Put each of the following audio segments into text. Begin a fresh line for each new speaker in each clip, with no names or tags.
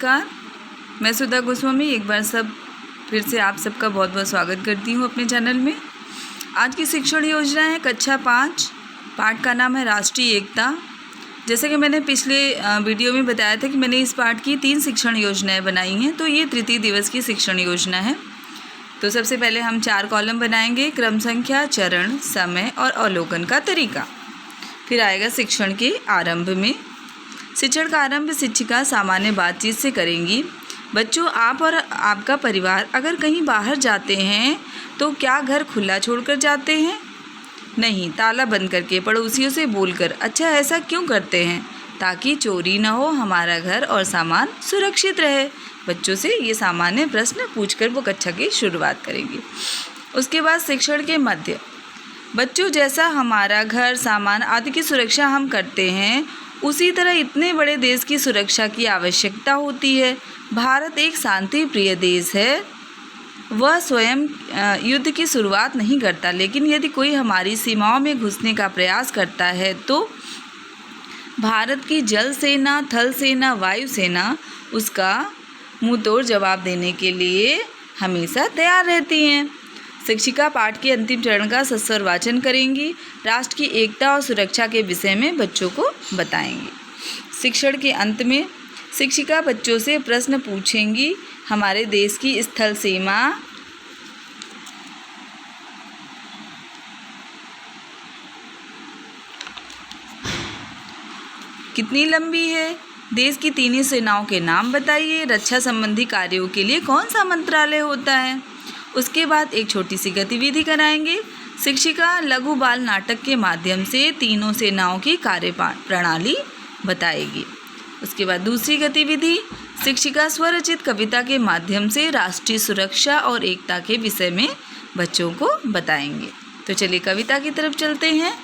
नमस्कार, मैं सुधा गोस्वामी एक बार फिर से आप सबका बहुत बहुत स्वागत करती हूँ अपने चैनल में। आज की शिक्षण योजना है कक्षा 5, पाठ का नाम है राष्ट्रीय एकता। जैसे कि मैंने पिछले वीडियो में बताया था कि मैंने इस पाठ की 3 शिक्षण योजनाएं बनाई हैं, तो ये तृतीय दिवस की शिक्षण योजना है। तो सबसे पहले हम 4 कॉलम बनाएंगे, क्रम संख्या, चरण, समय और अवलोकन का तरीका। फिर आएगा शिक्षण के आरंभ में। शिक्षण का आरंभ शिक्षिका सामान्य बातचीत से करेंगी। बच्चों, आप और आपका परिवार अगर कहीं बाहर जाते हैं तो क्या घर खुला छोड़कर जाते हैं? नहीं, ताला बंद करके, पड़ोसियों से बोलकर। अच्छा, ऐसा क्यों करते हैं? ताकि चोरी न हो, हमारा घर और सामान सुरक्षित रहे। बच्चों से ये सामान्य प्रश्न पूछकर वो कक्षा की शुरुआत करेंगी। उसके बाद शिक्षण के मध्य। बच्चों, जैसा हमारा घर, सामान आदि की सुरक्षा हम करते हैं, उसी तरह इतने बड़े देश की सुरक्षा की आवश्यकता होती है। भारत एक शांति प्रिय देश है। वह स्वयं युद्ध की शुरुआत नहीं करता, लेकिन यदि कोई हमारी सीमाओं में घुसने का प्रयास करता है तो भारत की जल सेना, थल सेना, वायु सेना उसका मुंहतोड़ जवाब देने के लिए हमेशा तैयार रहती हैं। शिक्षिका पाठ के अंतिम चरण का सस्वर वाचन करेंगी। राष्ट्र की एकता और सुरक्षा के विषय में बच्चों को बताएंगी। शिक्षण के अंत में शिक्षिका बच्चों से प्रश्न पूछेंगी। हमारे देश की स्थल सीमा कितनी लंबी है? देश की तीनों सेनाओं के नाम बताइए। रक्षा संबंधी कार्यों के लिए कौन सा मंत्रालय होता है? उसके बाद एक छोटी सी गतिविधि कराएंगे। शिक्षिका लघु बाल नाटक के माध्यम से तीनों सेनाओं की कार्य प्रणाली बताएगी। उसके बाद दूसरी गतिविधि, शिक्षिका स्वरचित कविता के माध्यम से राष्ट्रीय सुरक्षा और एकता के विषय में बच्चों को बताएंगे। तो चलिए कविता की तरफ चलते हैं।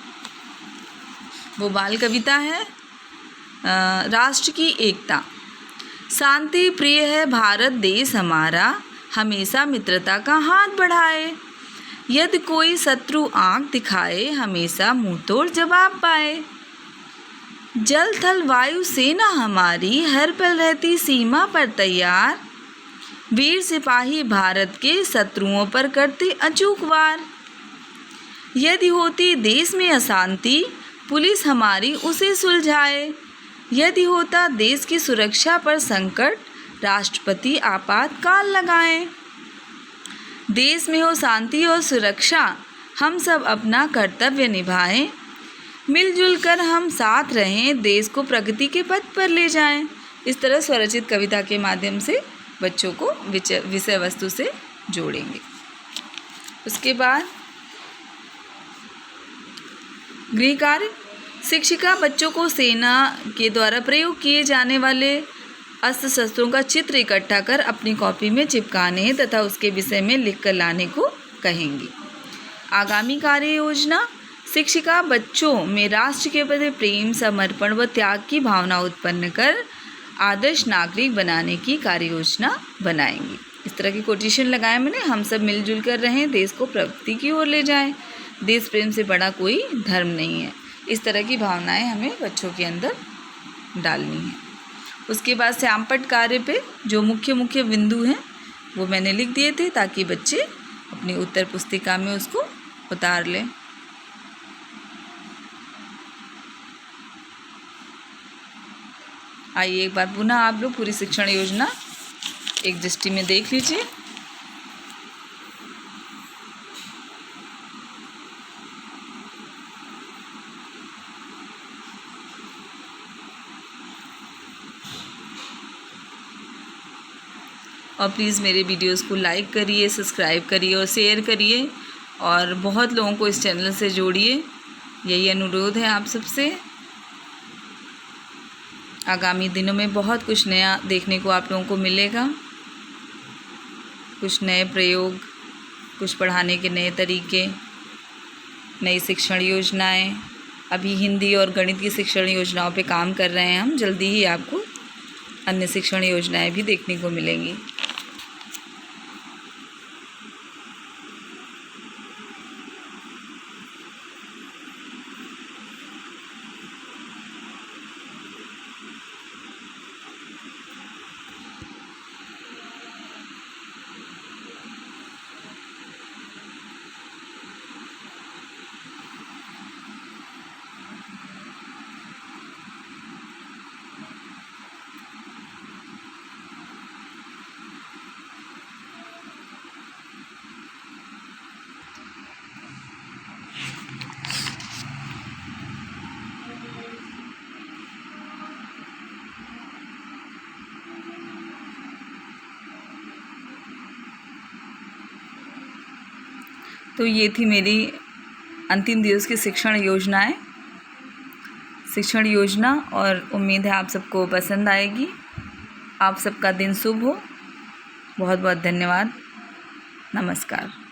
वो बाल कविता है राष्ट्र की एकता। शांति प्रिय है भारत देश हमारा, हमेशा मित्रता का हाथ बढ़ाए। यदि कोई शत्रु आंख दिखाए, हमेशा मुंह तोड़ जवाब पाए। जल थल वायु सेना हमारी, हर पल रहती सीमा पर तैयार। वीर सिपाही भारत के, शत्रुओं पर करते अचूक वार। यदि होती देश में अशांति, पुलिस हमारी उसे सुलझाए। यदि होता देश की सुरक्षा पर संकट, राष्ट्रपति आपातकाल लगाएं। देश में हो शांति और सुरक्षा, हम सब अपना कर्तव्य निभाएं। मिलजुल कर हम साथ रहें, देश को प्रगति के पथ पर ले जाएं। इस तरह स्वरचित कविता के माध्यम से बच्चों को विषय वस्तु से जोड़ेंगे। उसके बाद गृह कार्य। शिक्षिका बच्चों को सेना के द्वारा प्रयोग किए जाने वाले अस्त्र शस्त्रों का चित्र इकट्ठा कर अपनी कॉपी में चिपकाने तथा उसके विषय में लिख कर लाने को कहेंगी। आगामी कार्य योजना। शिक्षिका बच्चों में राष्ट्र के प्रति प्रेम, समर्पण व त्याग की भावना उत्पन्न कर आदर्श नागरिक बनाने की कार्य योजना बनाएंगी। इस तरह की कोटेशन लगाए मैंने। हम सब मिलजुल कर रहें, देश को प्रगति की ओर ले जाएं। देश प्रेम से बड़ा कोई धर्म नहीं है। इस तरह की भावनाएं हमें बच्चों के अंदर डालनी है। उसके बाद श्यामपट्ट कार्य पे जो मुख्य बिंदु हैं वो मैंने लिख दिए थे, ताकि बच्चे अपनी उत्तर पुस्तिका में उसको उतार लें। आइए एक बार पुनः आप लोग पूरी शिक्षण योजना एक दृष्टि में देख लीजिए। और प्लीज़ मेरे वीडियोस को लाइक करिए, सब्सक्राइब करिए और शेयर करिए, और बहुत लोगों को इस चैनल से जोड़िए। यही अनुरोध है आप सबसे। आगामी दिनों में बहुत कुछ नया देखने को आप लोगों को मिलेगा। कुछ नए प्रयोग, कुछ पढ़ाने के नए तरीके, नई शिक्षण योजनाएं। अभी हिंदी और गणित की शिक्षण योजनाओं पे काम कर रहे हैं हम। जल्दी ही आपको अन्य शिक्षण योजनाएं भी देखने को मिलेंगी। तो ये थी मेरी अंतिम दिवस की शिक्षण योजना और उम्मीद है आप सबको पसंद आएगी। आप सबका दिन शुभ हो। बहुत बहुत धन्यवाद। नमस्कार।